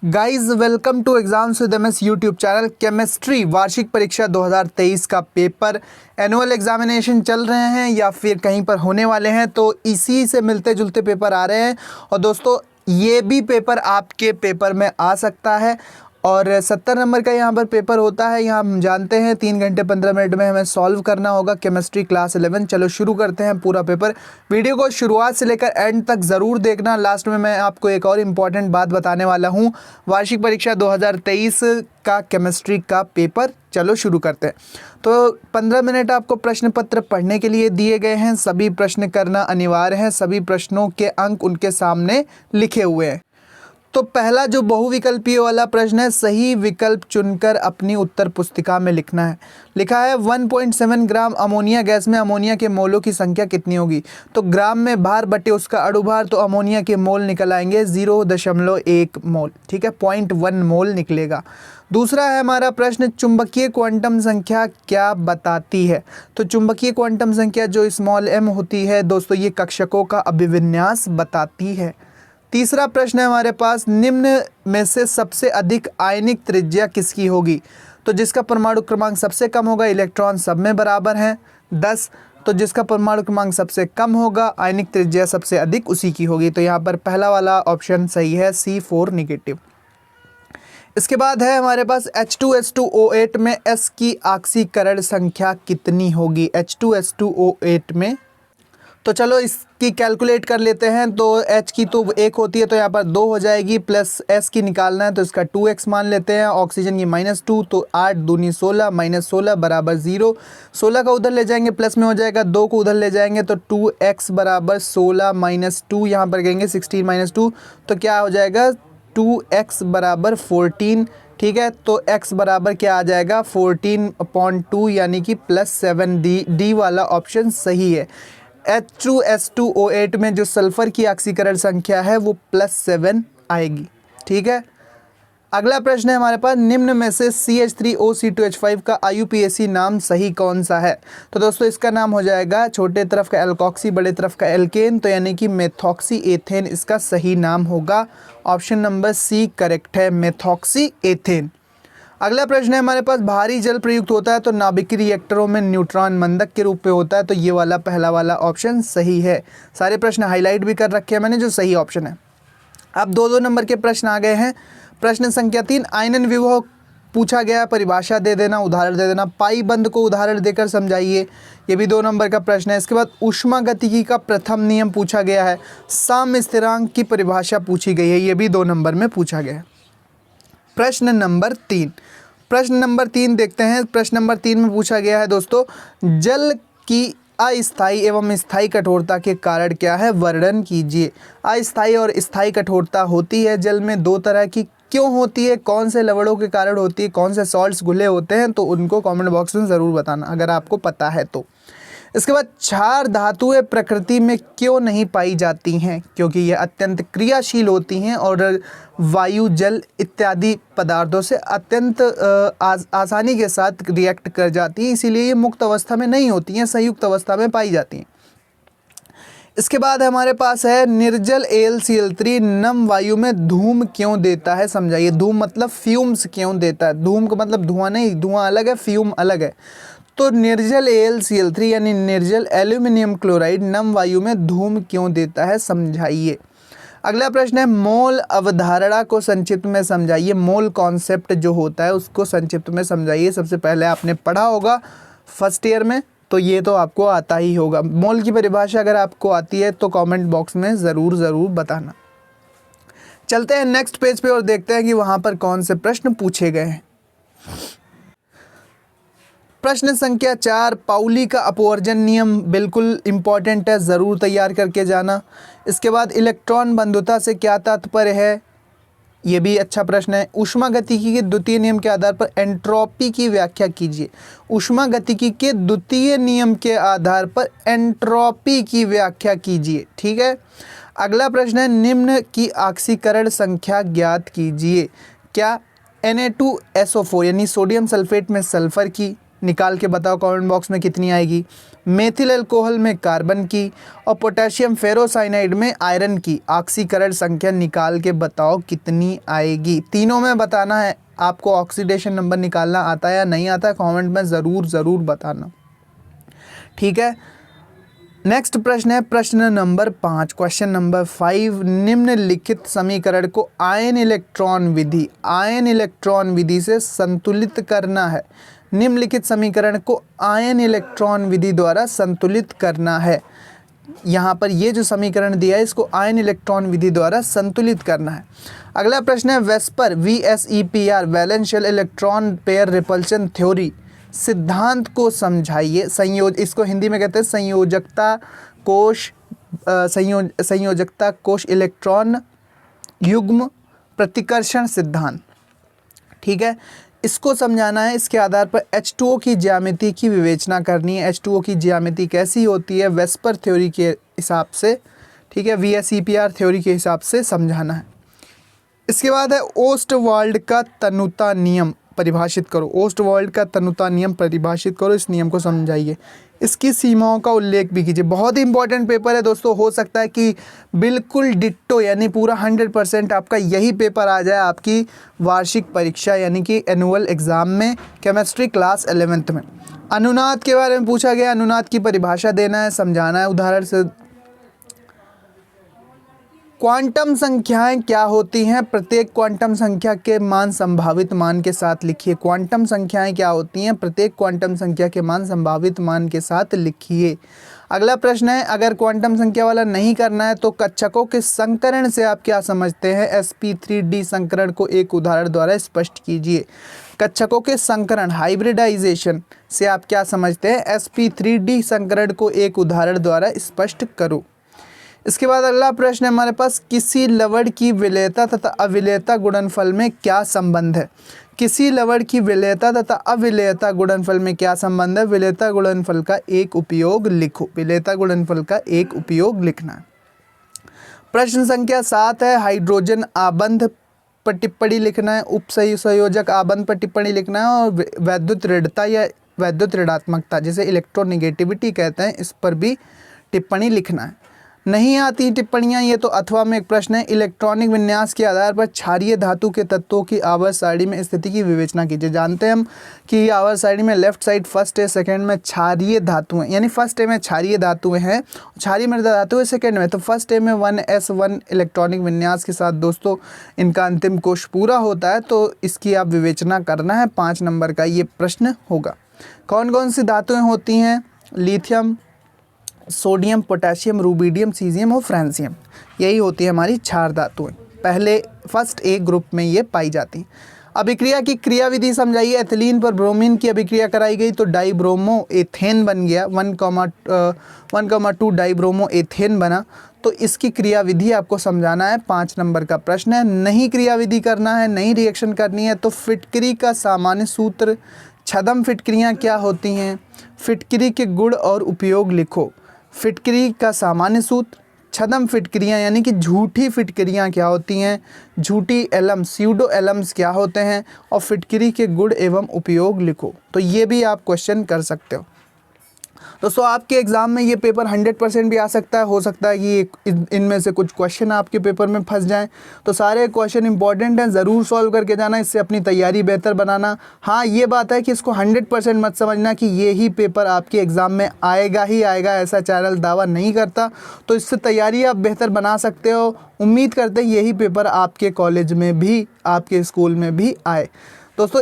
Guys welcome to exams with MS YouTube channel. Chemistry वार्षिक परीक्षा 2023 का पेपर एनुअल एग्जामिनेशन चल रहे हैं या फिर कहीं पर होने वाले हैं, तो इसी से मिलते जुलते पेपर आ रहे हैं। और दोस्तों ये भी पेपर आपके पेपर में आ सकता है और 70 नंबर का यहाँ पर पेपर होता है। यहाँ हम जानते हैं 3 घंटे 15 मिनट में हमें सॉल्व करना होगा केमिस्ट्री क्लास 11। चलो शुरू करते हैं पूरा पेपर। वीडियो को शुरुआत से लेकर एंड तक ज़रूर देखना। लास्ट में मैं आपको एक और इम्पॉर्टेंट बात बताने वाला हूँ। वार्षिक परीक्षा 2023 का केमिस्ट्री का पेपर चलो शुरू करते हैं। तो 15 मिनट आपको प्रश्न पत्र पढ़ने के लिए दिए गए हैं। सभी प्रश्न करना अनिवार्य है। सभी प्रश्नों के अंक उनके सामने लिखे हुए हैं। तो पहला जो बहुविकल्पीय वाला प्रश्न है, सही विकल्प चुनकर अपनी उत्तर पुस्तिका में लिखना है। लिखा है 1.7 ग्राम अमोनिया गैस में अमोनिया के मोलों की संख्या कितनी होगी। तो ग्राम में भार बटे उसका अणुभार, तो अमोनिया के मोल निकल आएंगे 0.1 मोल। ठीक है, 0.1 मोल निकलेगा। दूसरा है हमारा प्रश्न, चुंबकीय क्वांटम संख्या क्या बताती है। तो चुंबकीय क्वांटम संख्या जो स्मॉल m होती है दोस्तों, ये कक्षकों का अभिविन्यास बताती है। तीसरा प्रश्न है हमारे पास, निम्न में से सबसे अधिक आयनिक त्रिज्या किसकी होगी। तो जिसका परमाणु क्रमांक सबसे कम होगा, इलेक्ट्रॉन सब में बराबर हैं 10, तो जिसका परमाणु क्रमांक सबसे कम होगा, आयनिक त्रिज्या सबसे अधिक उसी की होगी। तो यहाँ पर पहला वाला ऑप्शन सही है, C4 निगेटिव। इसके बाद है हमारे पास H2S2O8 में S की ऑक्सीकरण संख्या कितनी होगी। H2S2O8 में, तो चलो इसकी कैलकुलेट कर लेते हैं। तो H की तो 1 होती है, तो यहाँ पर 2 हो जाएगी, प्लस S की निकालना है तो इसका 2x मान लेते हैं। ऑक्सीजन की -2, तो 8 दूनी 16 -16 बराबर 0। 16 का उधर ले जाएंगे प्लस में हो जाएगा, 2 को उधर ले जाएंगे तो 2x बराबर 16 -2, यहाँ पर कहेंगे 16 - 2, तो क्या हो जाएगा 2x बराबर 14। ठीक है, तो x बराबर क्या आ जाएगा 14/2 यानी कि +7। डी वाला ऑप्शन सही है। H2S2O8 में जो सल्फर की ऑक्सीकरण संख्या है वो +7 आएगी। ठीक है, अगला प्रश्न है हमारे पास, निम्न में से CH3OC2H5 का IUPAC नाम सही कौन सा है। तो दोस्तों इसका नाम हो जाएगा, छोटे तरफ का एल्कोक्सी बड़े तरफ का एल्केन, तो यानी कि मेथॉक्सी एथेन इसका सही नाम होगा। ऑप्शन नंबर C करेक्ट है, मेथॉक्सी एथेन। अगला प्रश्न है हमारे पास, भारी जल प्रयुक्त होता है तो नाभिकीय रिएक्टरों में न्यूट्रॉन मंदक के रूप में होता है। तो ये वाला पहला वाला ऑप्शन सही है। सारे प्रश्न हाईलाइट भी कर रखे हैं मैंने, जो सही ऑप्शन है। अब 2-2 नंबर के प्रश्न आ गए हैं। प्रश्न संख्या 3, आयनन विभव पूछा गया, परिभाषा दे देना, उदाहरण दे देना। पाई बंद को उदाहरण देकर समझाइए, ये भी 2 नंबर का प्रश्न है। इसके बाद ऊष्मागतिकी का प्रथम नियम पूछा गया है। साम्य स्थिरांक की परिभाषा पूछी गई है, ये भी 2 नंबर में पूछा गया है। प्रश्न नंबर 3 देखते हैं। प्रश्न नंबर 3 में पूछा गया है दोस्तों, जल की अस्थायी एवं स्थायी कठोरता के कारण क्या है, वर्णन कीजिए। अस्थायी और स्थायी कठोरता होती है जल में 2 तरह की। क्यों होती है, कौन से लवणों के कारण होती है, कौन से सॉल्ट्स घुले होते हैं, तो उनको कमेंट बॉक्स में ज़रूर बताना अगर आपको पता है तो। इसके बाद क्षार धातुएं प्रकृति में क्यों नहीं पाई जाती हैं, क्योंकि ये अत्यंत क्रियाशील होती हैं और वायु जल इत्यादि पदार्थों से अत्यंत आसानी के साथ रिएक्ट कर जाती हैं, इसीलिए ये मुक्त अवस्था में नहीं होती हैं, संयुक्त अवस्था में पाई जाती हैं। इसके बाद हमारे पास है, निर्जल AlCl3 नम वायु में धूम क्यों देता है, समझाइए। धूम मतलब फ्यूम्स क्यों देता है। धूम का मतलब धुआं नहीं, धुआं अलग है, फ्यूम अलग है। तो निर्जल AlCl3 यानी निर्जल एल्यूमिनियम क्लोराइड नम वायु में धूम क्यों देता है, समझाइए। अगला प्रश्न है, मोल अवधारणा को संक्षिप्त में समझाइए। मोल कॉन्सेप्ट जो होता है उसको संक्षिप्त में समझाइए। सबसे पहले आपने पढ़ा होगा फर्स्ट ईयर में, तो ये तो आपको आता ही होगा। मोल की परिभाषा अगर आपको आती है तो कमेंट बॉक्स में ज़रूर बताना। चलते हैं नेक्स्ट पेज पे और देखते हैं कि वहाँ पर कौन से प्रश्न पूछे गए हैं। प्रश्न संख्या 4, पाउली का अपवर्जन नियम बिल्कुल इम्पॉर्टेंट है, ज़रूर तैयार करके जाना। इसके बाद इलेक्ट्रॉन बंधुता से क्या तात्पर्य है, ये भी अच्छा प्रश्न है। ऊष्मागतिकी के द्वितीय नियम के आधार पर एंट्रोपी की व्याख्या कीजिए। ऊष्मागतिकी के द्वितीय नियम के आधार पर एंट्रोपी की व्याख्या कीजिए। ठीक है, अगला प्रश्न है, निम्न की ऑक्सीकरण संख्या ज्ञात कीजिए। क्या Na2SO4 यानी सोडियम सल्फेट में सल्फर की, निकाल के बताओ कमेंट बॉक्स में कितनी आएगी। मेथिल अल्कोहल में कार्बन की और पोटेशियम फेरोसाइनाइड में आयरन की ऑक्सीकरण संख्या निकाल के बताओ कितनी आएगी। तीनों में बताना है आपको। ऑक्सीडेशन नंबर निकालना आता है या नहीं आता है कमेंट में ज़रूर बताना, ठीक है। नेक्स्ट प्रश्न है प्रश्न नंबर 5, क्वेश्चन नंबर 5। निम्नलिखित समीकरण को आयन इलेक्ट्रॉन विधि से संतुलित करना है। निम्नलिखित समीकरण को आयन इलेक्ट्रॉन विधि द्वारा संतुलित करना है। यहाँ पर ये जो समीकरण दिया है इसको आयन इलेक्ट्रॉन विधि द्वारा संतुलित करना है। अगला प्रश्न है VSEPR VSEPR वैलेंशियल electron pair repulsion theory सिद्धांत को समझाइए। इसको हिंदी में कहते हैं संयोजकता कोश इलेक्ट्रॉन युग्म प्रतिकर्षण सिद्धांत, ठीक है। इसको समझाना है। इसके आधार पर H2O की ज्यामिति की विवेचना करनी है। H2O की ज्यामिति कैसी होती है वेस्पर थ्योरी के हिसाब से, ठीक है, VSEPR थ्योरी के हिसाब से समझाना है। इसके बाद है ओस्टवाल्ड का तनुता नियम परिभाषित करो। ओस्टवाल्ड का तनुता नियम परिभाषित करो, इस नियम को समझाइए। इसकी सीमाओं का उल्लेख भी कीजिए। बहुत ही इंपॉर्टेंट पेपर है दोस्तों। हो सकता है कि बिल्कुल डिट्टो यानी पूरा 100% आपका यही पेपर आ जाए आपकी वार्षिक परीक्षा यानी कि एनुअल एग्ज़ाम में केमिस्ट्री क्लास 11th में। अनुनाद के बारे में पूछा गया। अनुनाद की परिभाषा देना है, समझाना है उदाहरण से। क्वांटम संख्याएं क्या होती हैं? प्रत्येक क्वांटम संख्या के मान संभावित मान के साथ लिखिए। क्वांटम संख्याएं क्या होती हैं? प्रत्येक क्वांटम संख्या के मान संभावित मान के साथ लिखिए। अगला प्रश्न है अगर क्वांटम संख्या वाला नहीं करना है तो कक्षकों के संकरण से आप क्या समझते हैं? sp3d संकरण को एक उदाहरण द्वारा स्पष्ट कीजिए। कक्षकों के संकरण हाइब्रिडाइजेशन से आप क्या समझते हैं? sp3d संकरण को एक उदाहरण द्वारा स्पष्ट करो। इसके बाद अगला प्रश्न है हमारे पास किसी लवण की विलेयता तथा अविलेयता गुणनफल में क्या संबंध है? किसी लवण की विलेयता तथा अविलेयता गुणनफल में क्या संबंध है? विलेयता गुणनफल का एक उपयोग लिखो। विलेयता गुणनफल का एक उपयोग लिखना है। प्रश्न संख्या 7 है हाइड्रोजन आबंध पर टिप्पणी लिखना है। उपसंयोजक आबंध पर टिप्पणी लिखना है और वैद्युत ऋणता या वैद्युत ऋणात्मकता जिसे इलेक्ट्रोनेगेटिविटी कहते हैं इस पर भी टिप्पणी लिखना है। नहीं आती टिप्पणियाँ ये तो अथवा में एक प्रश्न है। इलेक्ट्रॉनिक विन्यास के आधार पर क्षारीय धातु के तत्वों की आवर्त सारणी में स्थिति की विवेचना कीजिए। जानते हैं हम कि आवर्त सारणी में लेफ्ट साइड फर्स्ट है, सेकंड में क्षारीय धातुएं यानी फर्स्ट ए में क्षारीय धातुएं हैं, क्षारीय मृदा धातु है सेकंड में। तो फर्स्ट ए में 1s1 इलेक्ट्रॉनिक विन्यास के साथ दोस्तों इनका अंतिम कोश पूरा होता है, तो इसकी आप विवेचना करना है। 5 नंबर का ये प्रश्न होगा। कौन कौन सी धातुएँ होती हैं? Lithium, sodium, potassium, rubidium, caesium और फ्रांसियम, यही होती है हमारी 4 धातुएं। पहले फर्स्ट ए ग्रुप में ये पाई जाती हैं। अभिक्रिया की क्रियाविधि समझाइए। एथिलीन पर ब्रोमीन की अभिक्रिया कराई गई तो डाइब्रोमो एथेन बन गया। 1,2 डाइब्रोमो एथेन बना। तो इसकी क्रियाविधि आपको समझाना है। 5 नंबर का प्रश्न है। नहीं क्रियाविधि करना है, नहीं रिएक्शन करनी है तो फिटकरी का सामान्य सूत्र। छद्म फिटकरियाँ क्या होती हैं? फिटकरी के गुण और उपयोग लिखो। फिटकरी का सामान्य सूत्र। छद्म फिटकरियाँ यानी कि झूठी फिटकरियाँ क्या होती हैं? झूठी एलम्स स्यूडो एलम्स क्या होते हैं? और फिटकरी के गुण एवं उपयोग लिखो। तो ये भी आप क्वेश्चन कर सकते हो। दोस्तों आपके एग्ज़ाम में ये पेपर 100% भी आ सकता है। हो सकता है कि इनमें से कुछ क्वेश्चन आपके पेपर में फंस जाएं। तो सारे क्वेश्चन इंपॉर्टेंट हैं, ज़रूर सॉल्व करके जाना, इससे अपनी तैयारी बेहतर बनाना। हाँ ये बात है कि इसको 100% मत समझना कि ये ही पेपर आपके एग्ज़ाम में आएगा ही आएगा, ऐसा चैनल दावा नहीं करता। तो इससे तैयारी आप बेहतर बना सकते हो। उम्मीद करते हैं यही पेपर आपके कॉलेज में भी, आपके स्कूल में भी आए। दोस्तों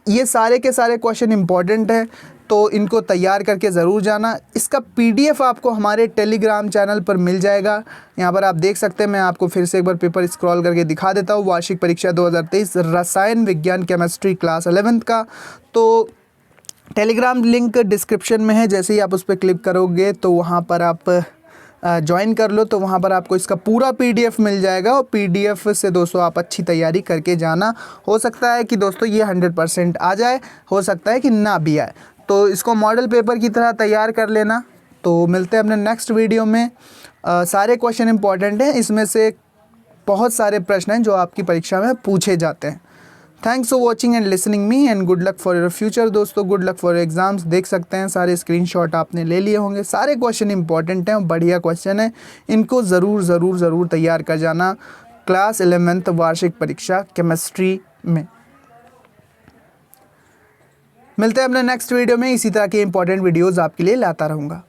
ये सारे के सारे क्वेश्चन इंपॉर्टेंट हैं, तो इनको तैयार करके ज़रूर जाना। इसका PDF आपको हमारे टेलीग्राम चैनल पर मिल जाएगा। यहाँ पर आप देख सकते हैं। मैं आपको फिर से एक बार पेपर स्क्रॉल करके दिखा देता हूँ। वार्षिक परीक्षा 2023 रसायन विज्ञान केमिस्ट्री क्लास 11th का। तो टेलीग्राम लिंक डिस्क्रिप्शन में है। जैसे ही आप उस पर क्लिक करोगे तो वहाँ पर आप ज्वाइन कर लो, तो वहाँ पर आपको इसका पूरा PDF मिल जाएगा। और PDF से दोस्तों आप अच्छी तैयारी करके जाना। हो सकता है कि दोस्तों ये 100% आ जाए, हो सकता है कि ना भी आए। तो इसको मॉडल पेपर की तरह तैयार कर लेना। तो मिलते हैं अपने नेक्स्ट वीडियो में। सारे क्वेश्चन इंपॉर्टेंट हैं, इसमें से बहुत सारे प्रश्न हैं जो आपकी परीक्षा में पूछे जाते हैं। Thanks for watching and listening me and good luck for your future. दोस्तों good luck for your exams. देख सकते हैं सारे स्क्रीनशॉट आपने ले लिए होंगे, सारे क्वेश्चन इंपॉर्टेंट हैं, बढ़िया क्वेश्चन है, इनको ज़रूर तैयार कर जाना क्लास 11th वार्षिक परीक्षा केमिस्ट्री में। मिलते हैं अपने नेक्स्ट वीडियो में, इसी तरह के इंपॉर्टेंट वीडियोज़ आपके लिए लाता रहूँगा।